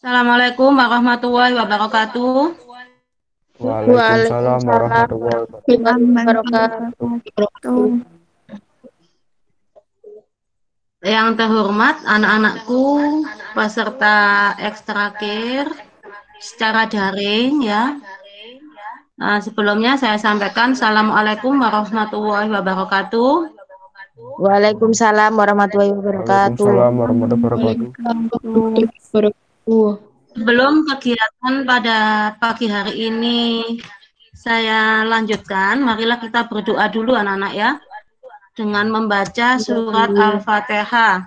Assalamualaikum warahmatullahi wabarakatuh. Waalaikumsalam Waalaikumsalam warahmatullahi warahmatullahi wabarakatuh. wabarakatuh. Yang terhormat anak-anakku peserta ekstrakir secara daring ya. Sebelumnya saya sampaikan Assalamualaikum warahmatullahi wabarakatuh. Waalaikumsalam warahmatullahi wabarakatuh. Waalaikumsalam warahmatullahi wabarakatuh. Sebelum kegiatan pada pagi hari ini saya lanjutkan, marilah kita berdoa dulu anak-anak ya, dengan membaca surat Al-Fatihah.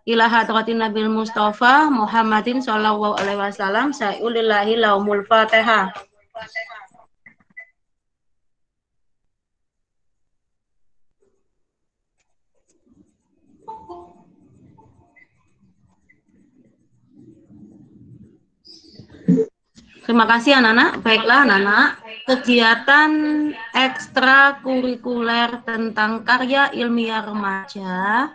Ila hadratin Nabil Mustafa Muhammadin sallallahu alaihi wasallam sa'ulillahi laumul Fatihah. Terima kasih anak-anak. Baiklah anak-anak, kegiatan ekstrakurikuler tentang karya ilmiah remaja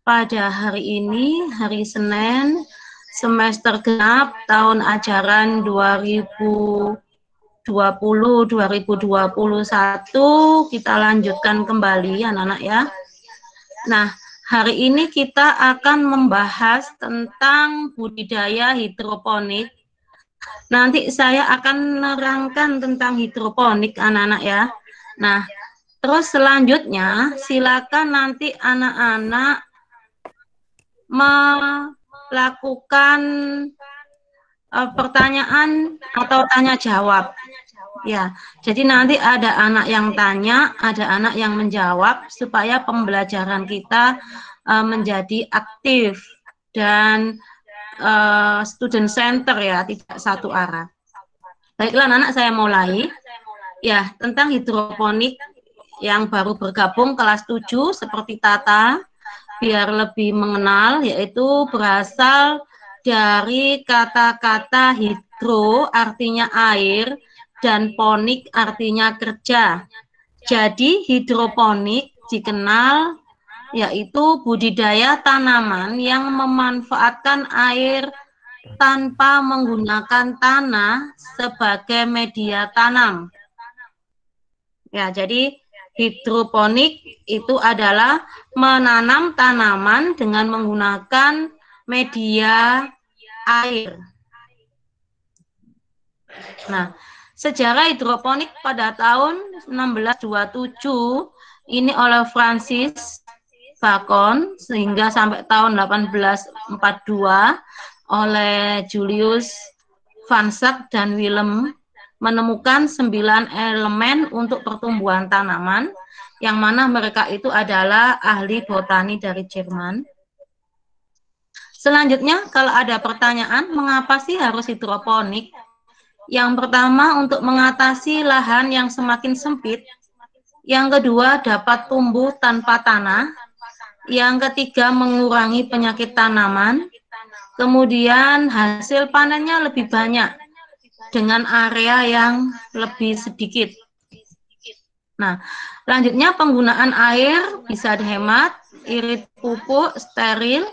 pada hari ini, hari Senin, semester genap tahun ajaran 2020-2021, kita lanjutkan kembali anak-anak ya. Nah, hari ini kita akan membahas tentang budidaya hidroponik. Nanti saya akan menerangkan tentang hidroponik anak-anak ya. Nah, terus selanjutnya silakan nanti anak-anak melakukan pertanyaan atau tanya jawab. Ya, jadi nanti ada anak yang tanya, ada anak yang menjawab supaya pembelajaran kita menjadi aktif dan student center ya, tidak satu arah. Baiklah anak-anak, saya mulai. Ya, tentang hidroponik yang baru bergabung kelas 7 seperti Tata, biar lebih mengenal, yaitu berasal dari kata-kata hidro artinya air dan ponik artinya kerja. Jadi hidroponik dikenal yaitu budidaya tanaman yang memanfaatkan air tanpa menggunakan tanah sebagai media tanam. Ya, jadi hidroponik itu adalah menanam tanaman dengan menggunakan media air. Nah, sejarah hidroponik pada tahun 1627 ini oleh Francis Bacon sehingga sampai tahun 1842 oleh Julius Van Schack dan Willem menemukan 9 elemen untuk pertumbuhan tanaman, yang mana mereka itu adalah ahli botani dari Jerman. Selanjutnya, kalau ada pertanyaan, mengapa sih harus hidroponik? Yang pertama, untuk mengatasi lahan yang semakin sempit. Yang kedua, dapat tumbuh tanpa tanah. Yang ketiga, mengurangi penyakit tanaman. Kemudian, hasil panennya lebih banyak dengan area yang lebih sedikit. Nah, selanjutnya penggunaan air bisa dihemat, irit pupuk, steril,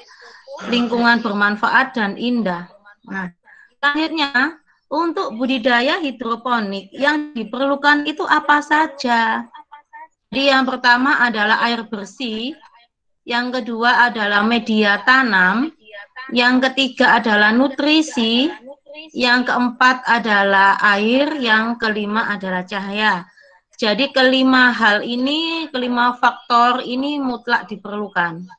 lingkungan bermanfaat dan indah. Nah, selanjutnya untuk budidaya hidroponik yang diperlukan itu apa saja? Jadi yang pertama adalah air bersih, yang kedua adalah media tanam, yang ketiga adalah nutrisi, yang keempat adalah air, yang kelima adalah cahaya. Jadi kelima hal ini, kelima faktor ini mutlak diperlukan.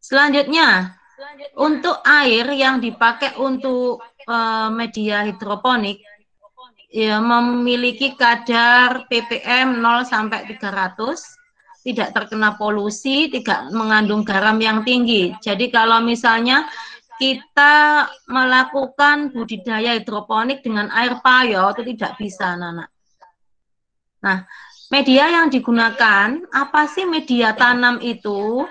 Selanjutnya, untuk air yang dipakai untuk media hidroponik ya, memiliki kadar ppm 0 sampai 300, tidak terkena polusi, tidak mengandung garam yang tinggi. Jadi kalau misalnya kita melakukan budidaya hidroponik dengan air payo itu tidak bisa, anak-anak. Nah, media yang digunakan, apa sih media tanam itu?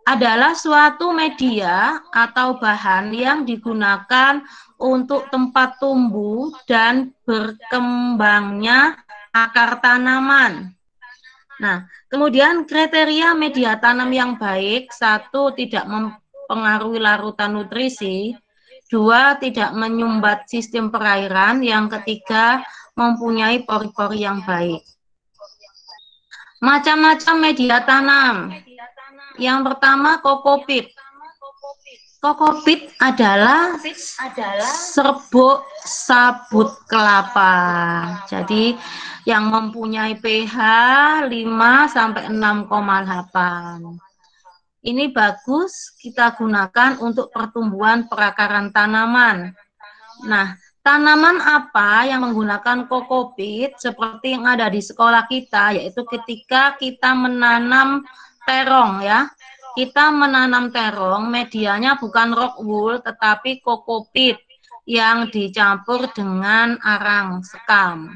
Adalah suatu media atau bahan yang digunakan untuk tempat tumbuh dan berkembangnya akar tanaman. Nah, kemudian kriteria media tanam yang baik, satu, tidak mempengaruhi larutan nutrisi, Dua, tidak menyumbat sistem perairan. Yang ketiga, mempunyai pori-pori yang baik. Macam-macam media tanam. Yang pertama, kokopit. Kokopit adalah serbuk sabut kelapa. Jadi yang mempunyai pH 5 sampai 6,8. Ini bagus kita gunakan untuk pertumbuhan perakaran tanaman. Nah, tanaman apa yang menggunakan kokopit seperti yang ada di sekolah kita, yaitu ketika kita menanam terong ya. Kita menanam terong, medianya bukan rockwool tetapi kokopit yang dicampur dengan arang sekam.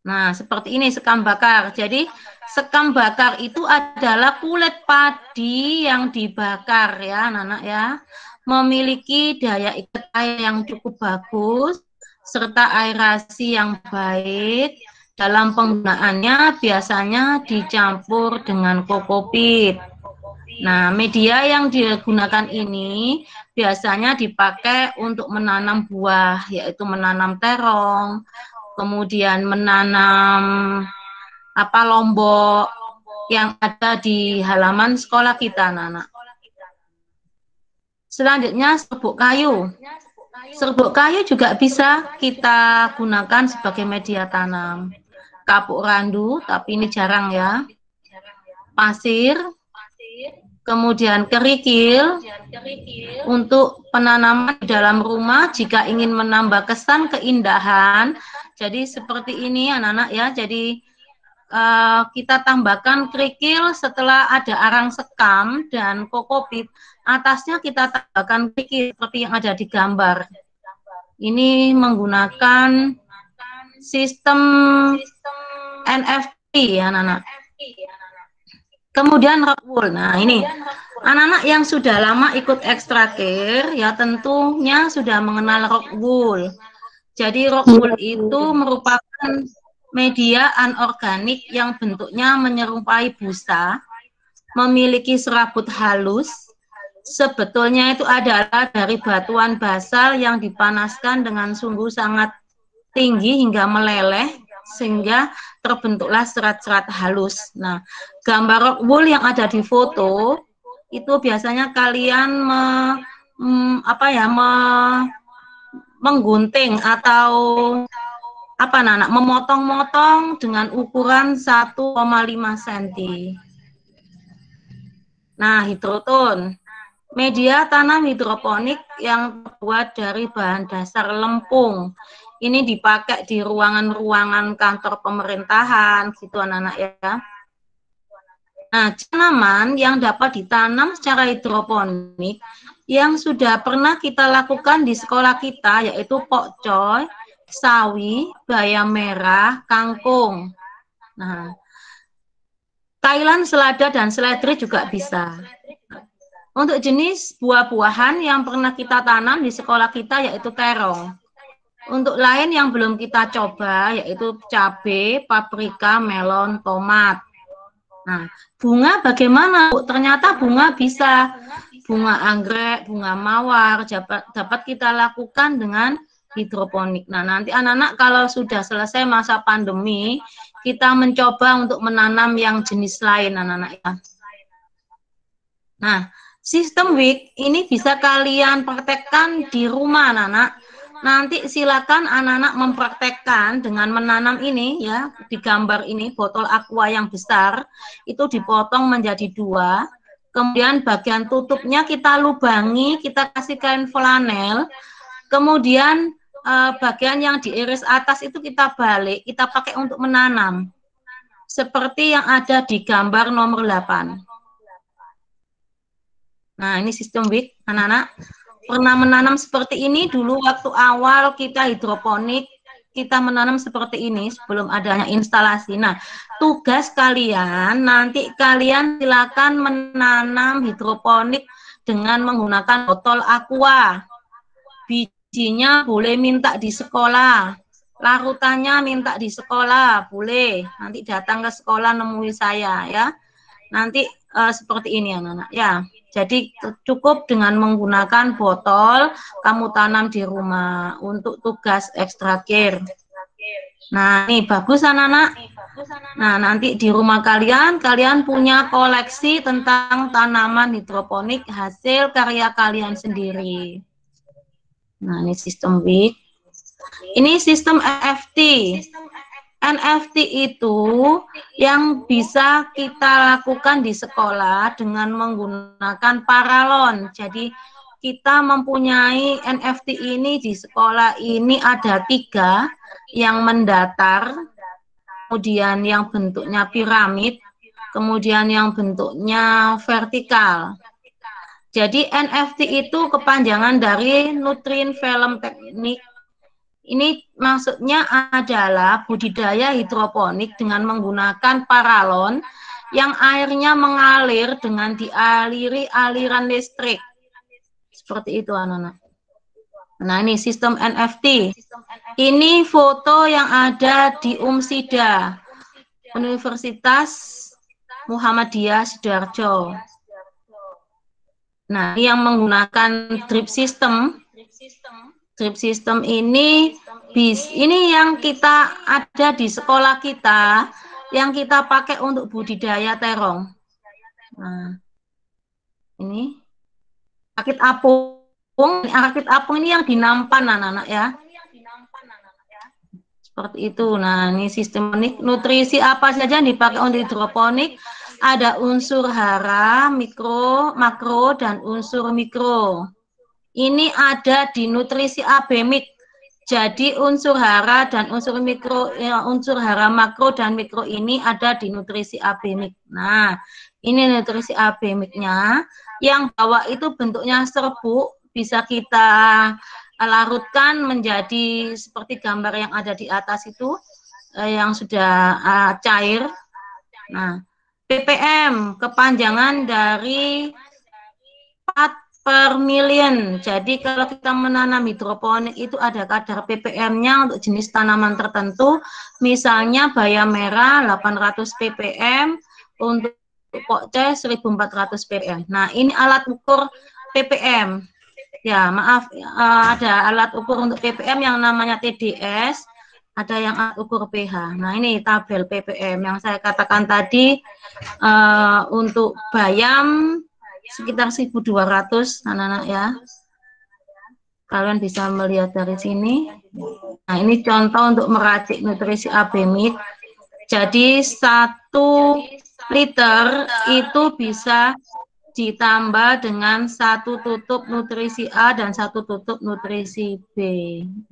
Nah, seperti ini sekam bakar. Jadi, sekam bakar itu adalah kulit padi yang dibakar ya, anak-anak ya. Memiliki daya ikat air yang cukup bagus, serta aerasi yang baik. Dalam penggunaannya biasanya dicampur dengan kokopit. Nah, media yang digunakan ini biasanya dipakai untuk menanam buah, yaitu menanam terong, kemudian menanam lombok yang ada di halaman sekolah kita, anak-anak. Selanjutnya serbuk kayu. Serbuk kayu juga bisa kita gunakan sebagai media tanam. Kapuk randu, tapi ini jarang ya. Pasir, kemudian kerikil untuk penanaman di dalam rumah jika ingin menambah kesan keindahan. Jadi seperti ini anak-anak ya. Jadi kita tambahkan kerikil setelah ada arang sekam dan kokopit. Atasnya kita tambahkan kerikil seperti yang ada di gambar. Ini menggunakan sistem NFT ya anak-anak. Kemudian rockwool. Nah, ini anak-anak yang sudah lama ikut ekstrakir ya tentunya sudah mengenal rockwool. Jadi rockwool itu merupakan media anorganik yang bentuknya menyerupai busa, memiliki serabut halus. Sebetulnya itu adalah dari batuan basal yang dipanaskan dengan sungguh sangat tinggi hingga meleleh, sehingga terbentuklah serat-serat halus. Nah, gambar rockwool yang ada di foto itu biasanya kalian menggunting atau memotong-motong dengan ukuran 1,5 cm. Nah, hidroton, media tanam hidroponik yang terbuat dari bahan dasar lempung. Ini dipakai di ruangan-ruangan kantor pemerintahan, gitu anak-anak ya. Nah, tanaman yang dapat ditanam secara hidroponik yang sudah pernah kita lakukan di sekolah kita, yaitu pokcoy, sawi, bayam merah, kangkung. Nah, kailan, selada, dan seledri juga bisa. Untuk jenis buah-buahan yang pernah kita tanam di sekolah kita yaitu terong. Untuk lain yang belum kita coba yaitu cabai, paprika, melon, tomat. Nah, bunga bagaimana? Ternyata bunga bisa. Bunga anggrek, bunga mawar dapat kita lakukan dengan hidroponik. Nah, nanti anak-anak kalau sudah selesai masa pandemi, kita mencoba untuk menanam yang jenis lain anak-anak ya. Nah, sistem WIC ini bisa kalian praktekkan di rumah anak-anak. Nanti silakan anak-anak mempraktekkan dengan menanam ini ya, di gambar ini botol aqua yang besar itu dipotong menjadi 2. Kemudian bagian tutupnya kita lubangi, kita kasih kain flanel. Kemudian bagian yang diiris atas itu kita balik, kita pakai untuk menanam. Seperti yang ada di gambar nomor 8. Nah, ini sistem WIC, anak-anak. Pernah menanam seperti ini dulu waktu awal kita hidroponik, kita menanam seperti ini sebelum adanya instalasi. Nah, tugas kalian, nanti kalian silakan menanam hidroponik dengan menggunakan botol aqua. Bijinya boleh minta di sekolah, larutannya minta di sekolah, boleh. Nanti datang ke sekolah nemui saya ya. Nanti seperti ini anak-anak ya. Jadi cukup dengan menggunakan botol kamu tanam di rumah untuk tugas ekstrakir. Nah, ini bagus anak-anak. Nah, nanti di rumah kalian punya koleksi tentang tanaman hidroponik hasil karya kalian sendiri. Nah, ini sistem WIC. Ini sistem NFT. NFT itu yang bisa kita lakukan di sekolah dengan menggunakan paralon. Jadi kita mempunyai NFT ini di sekolah ini ada 3 yang mendatar, kemudian yang bentuknya piramid, kemudian yang bentuknya vertikal. Jadi NFT itu kepanjangan dari Nutrien Film Teknik. Ini maksudnya adalah budidaya hidroponik dengan menggunakan paralon yang airnya mengalir dengan dialiri aliran listrik. Seperti itu anak-anak. Nah, ini sistem NFT. Ini foto yang ada di UMSIDA, Universitas Muhammadiyah Sidoarjo. Nah, ini yang menggunakan drip system. Drip system ini yang kita ada di sekolah kita, yang kita pakai untuk budidaya terong. Nah, ini rakit apung. Rakit apung ini yang dinampan anak-anak ya. Seperti itu. Nah, ini sistem nutrisi apa saja yang dipakai untuk hidroponik? Ada unsur hara, mikro, makro, dan unsur mikro. Ini ada di nutrisi ABMIK. Jadi unsur hara dan unsur mikro, unsur hara makro dan mikro ini ada di nutrisi ABMIK. Nah, ini nutrisi ABMIK-nya. Yang bawah itu bentuknya serbuk, bisa kita larutkan menjadi seperti gambar yang ada di atas itu, yang sudah cair. Nah, ppm kepanjangan dari part per million. Jadi kalau kita menanam hidroponik itu ada kadar ppm-nya untuk jenis tanaman tertentu. Misalnya bayam merah 800 ppm, untuk pokce 1400 ppm. Nah, ini alat ukur ppm. Ya, maaf, ada alat ukur untuk ppm yang namanya TDS, ada yang alat ukur pH. Nah, ini tabel ppm yang saya katakan tadi. Untuk bayam sekitar 1200 anak-anak ya. Kalian bisa melihat dari sini. Nah, ini contoh untuk meracik nutrisi ABMIK. Jadi 1 liter itu bisa ditambah dengan 1 tutup nutrisi A dan 1 tutup nutrisi B.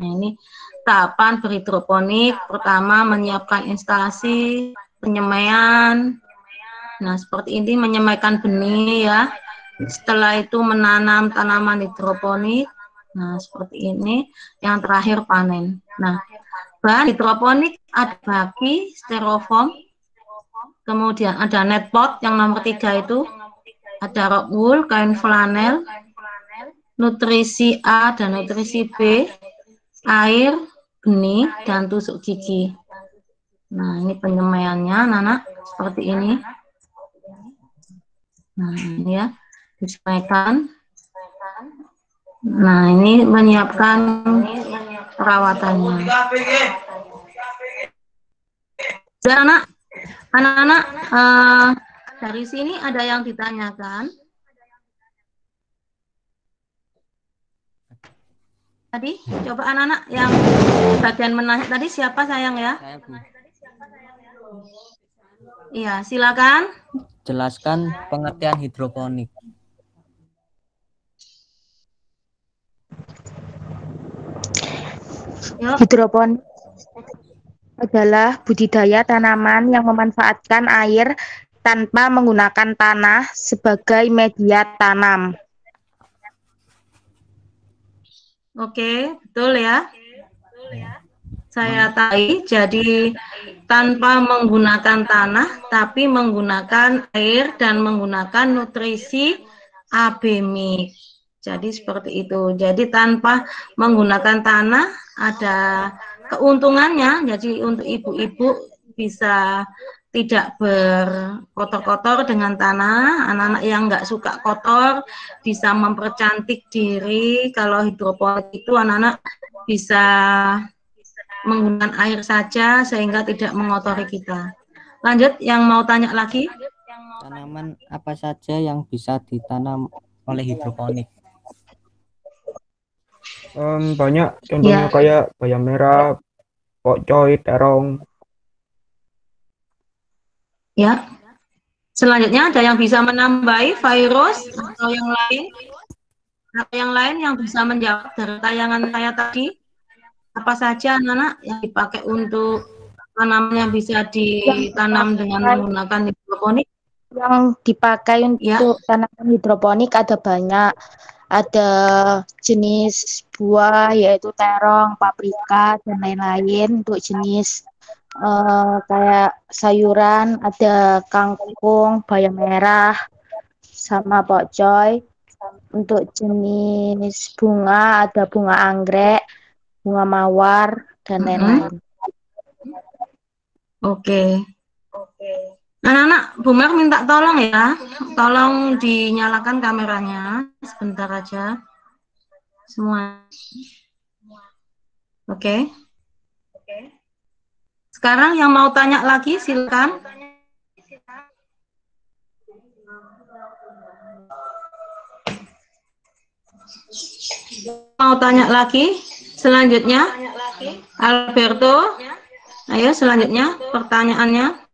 Nah, ini tahapan berhidroponik. Pertama, menyiapkan instalasi, penyemaian. Nah, seperti ini menyemaikan benih ya. Setelah itu menanam tanaman hidroponik. Nah, seperti ini. Yang terakhir panen. Nah, bahan hidroponik ada baki, styrofoam, kemudian ada netpot yang nomor 3 itu, ada rock wool, kain flanel, nutrisi A dan nutrisi B, air, benih, dan tusuk gigi. Nah, ini penyemaiannya, anak-anak, seperti ini. Nah, ini ya. Disesuaikan. Nah, ini menyiapkan perawatannya. Dan anak-anak dari sini ada yang ditanyakan. Tadi coba anak-anak yang bagian menanya tadi siapa sayang ya? Saya, Bu. Iya, silakan. Jelaskan pengertian hidroponik. Yuk. Hidroponik adalah budidaya tanaman yang memanfaatkan air tanpa menggunakan tanah sebagai media tanam. Oke, betul ya. Saya tahu, jadi tanpa menggunakan tanah, tapi menggunakan air dan menggunakan nutrisi ABMIK. Jadi seperti itu. Jadi tanpa menggunakan tanah ada keuntungannya. Jadi untuk ibu-ibu bisa tidak berkotor-kotor dengan tanah. Anak-anak yang nggak suka kotor bisa mempercantik diri. Kalau hidroponik itu anak-anak bisa menggunakan air saja sehingga tidak mengotori kita. Lanjut, yang mau tanya lagi? Tanaman apa saja yang bisa ditanam oleh hidroponik? Banyak contohnya Ya, kayak bayam merah, pokcoy, terong. Ya. Selanjutnya ada yang bisa menambahi virus atau yang lain? Atau yang lain yang bisa menjawab dari tayangan saya tadi? Apa saja anak-anak yang dipakai untuk tanaman yang bisa yang ditanam dengan dipakai, menggunakan hidroponik? yang dipakai Ya, untuk tanaman hidroponik ada banyak. Ada jenis buah yaitu terong, paprika, dan lain-lain. Untuk jenis kayak sayuran ada kangkung, bayam merah, sama pokcoy. Untuk jenis bunga ada bunga anggrek, bunga mawar, dan lain-lain. oke. Anak-anak, Bu Mer minta tolong ya, tolong dinyalakan kameranya sebentar aja, semua. Oke. Sekarang yang mau tanya lagi silakan. Mau tanya lagi? Selanjutnya, Alberto. Ayo selanjutnya pertanyaannya.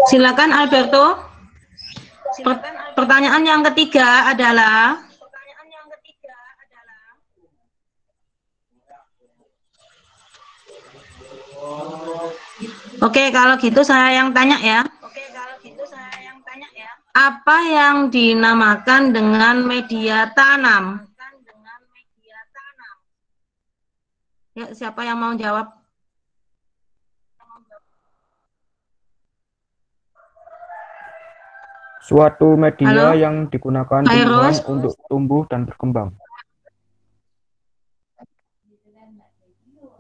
Silakan Alberto. Pertanyaan yang ketiga adalah Oke, kalau gitu saya yang tanya ya. Apa yang dinamakan dengan media tanam? Ya, siapa yang mau jawab? Suatu media Halo? yang digunakan Hai, tumbuhan Ros. untuk tumbuh dan berkembang.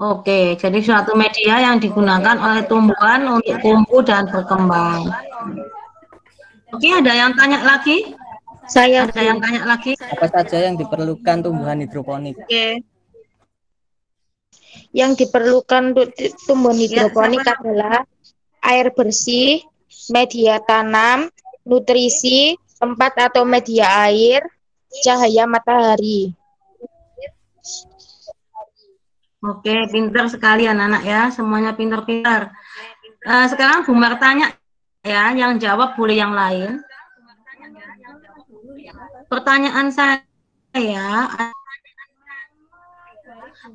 Oke, jadi suatu media yang digunakan oleh tumbuhan untuk tumbuh dan berkembang. Oke, ada yang tanya lagi? Saya Ada yang tanya lagi? Apa saja yang diperlukan tumbuhan hidroponik? Oke. yang diperlukan untuk tumbuhan Ya, hidroponik siapa? adalah air bersih, media tanam, nutrisi, tempat atau media air, cahaya matahari. Oke, pintar sekali anak-anak ya, semuanya pintar-pintar. Sekarang Bu Mar tanya ya, yang jawab boleh yang lain. Pertanyaan saya,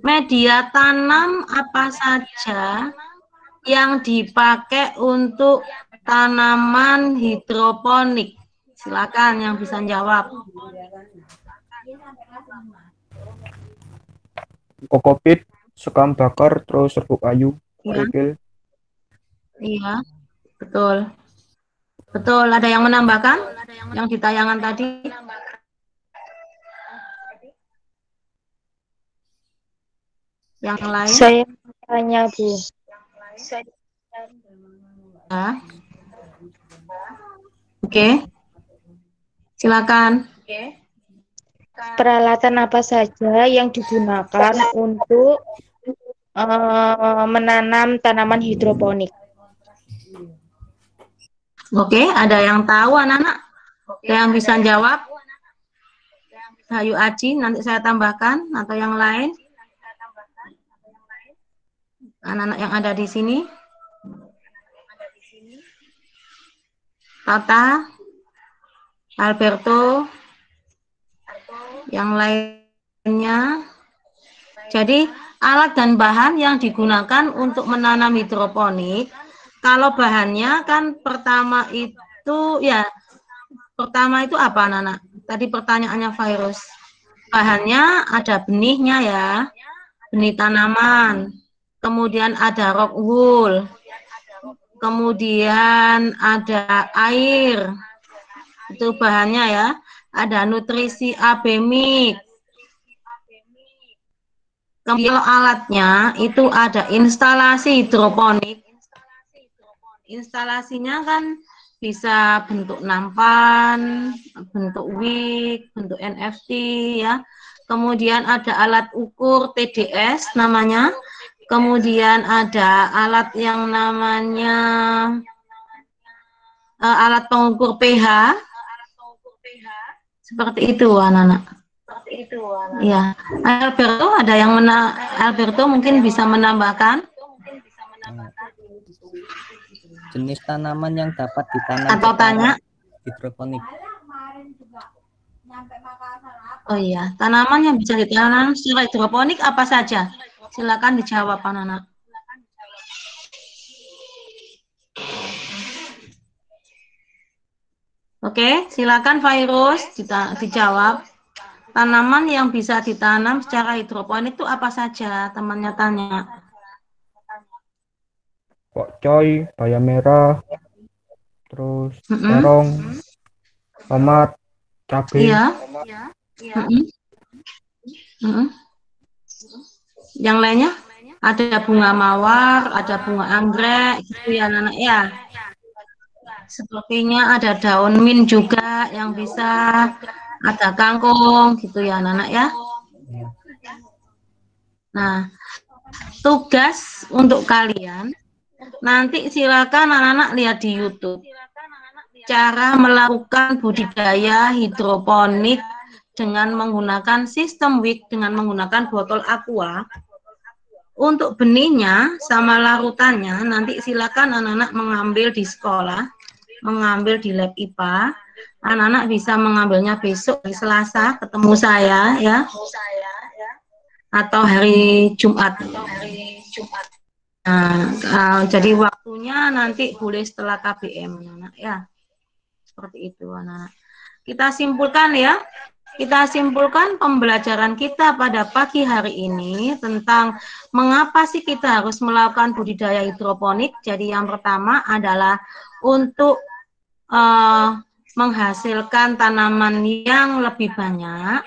media tanam apa saja yang dipakai untuk tanaman hidroponik? Silakan yang bisa jawab. Kokopit, sekam bakar, terus serbuk kayu, Ya, kerikil. iya, betul. Betul, ada yang menambahkan yang di tayangan tadi? Yang lain? Saya tanya, Bu. Ya. Oke. Silakan. Peralatan apa saja yang digunakan untuk menanam tanaman hidroponik? Oke, ada yang tahu anak-anak? Ada yang bisa jawab? Hayu Aji, nanti saya tambahkan atau yang lain? Anak-anak yang ada di sini? Tata, Alberto, yang lainnya. Jadi alat dan bahan yang digunakan untuk menanam hidroponik, kalau bahannya kan pertama itu apa anak-anak? Tadi pertanyaannya virus. Bahannya ada benihnya ya, benih tanaman. Kemudian ada rock wool. Kemudian ada air. Itu bahannya ya. Ada nutrisi abemik. Kemudian alatnya itu ada instalasi hidroponik. Instalasinya kan bisa bentuk nampan, bentuk wig, bentuk NFT ya. Kemudian ada alat ukur TDS namanya. Kemudian ada alat yang namanya alat pengukur pH. Seperti itu anak-anak. Ya, Alberto mungkin bisa menambahkan Jenis tanaman yang dapat ditanam atau tanya. hidroponik. Oh iya, tanaman yang bisa ditanam secara hidroponik apa saja? Silakan dijawab anak-anak. Oke, silakan Virus dijawab. Tanaman yang bisa ditanam secara hidroponik itu apa saja? Temannya tanya. Pokcoy, bayam merah, terus terong, tomat, cabai. Iya. Yang lainnya? Ada bunga mawar, ada bunga anggrek, gitu ya anak-anak ya. Sepertinya ada daun mint juga yang bisa, ada kangkung, gitu ya anak-anak ya. Nah, tugas untuk kalian, nanti silakan anak-anak lihat di YouTube. Cara melakukan budidaya hidroponik dengan menggunakan sistem WIC, dengan menggunakan botol aqua. Untuk benihnya sama larutannya, nanti silakan anak-anak mengambil di sekolah, mengambil di lab IPA. Anak-anak bisa mengambilnya besok di Selasa, ketemu saya ya, atau hari Jumat. Nah, jadi waktunya nanti boleh setelah KBM, anak-anak ya. Seperti itu, anak-anak. Kita simpulkan ya. Kita simpulkan pembelajaran kita pada pagi hari ini tentang mengapa sih kita harus melakukan budidaya hidroponik. Jadi yang pertama adalah untuk menghasilkan tanaman yang lebih banyak.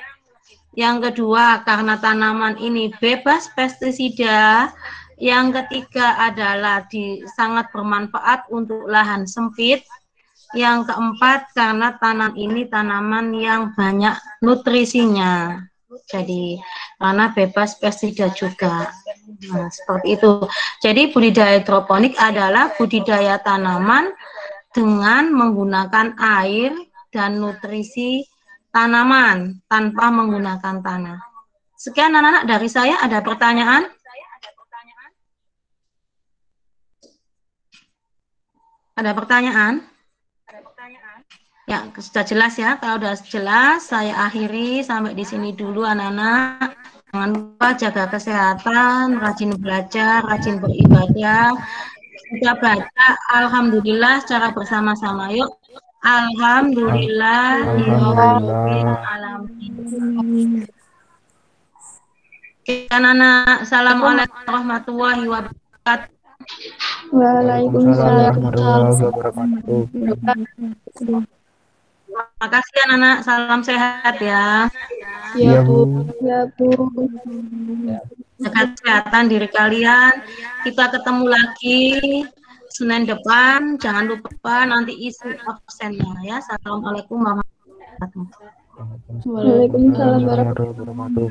Yang kedua, karena tanaman ini bebas pestisida. Yang ketiga adalah sangat bermanfaat untuk lahan sempit. Yang keempat, karena ini tanaman yang banyak nutrisinya. Jadi, karena bebas pestisida juga. Nah, seperti itu. Jadi, budidaya hidroponik adalah budidaya tanaman dengan menggunakan air dan nutrisi tanaman tanpa menggunakan tanah. Sekian anak-anak dari saya. Ada pertanyaan? Ada pertanyaan? Ya, sudah jelas ya. Kalau sudah jelas, saya akhiri sampai di sini dulu anak-anak. Jangan lupa jaga kesehatan, rajin belajar, rajin beribadah. Kita baca Alhamdulillah secara bersama-sama. Yuk. Alhamdulillah. Oke, anak-anak. Assalamualaikum warahmatullahi wabarakatuh. Waalaikumsalam warahmatullahi wabarakatuh. Terima kasih anak-anak, salam sehat ya. Iya, Bu. Ya, Bu. Jaga kesehatan diri kalian. Kita ketemu lagi Senin depan. Jangan lupa nanti isi absennya ya. Assalamualaikum warahmatullahi wabarakatuh. Waalaikumsalam warahmatullahi wabarakatuh.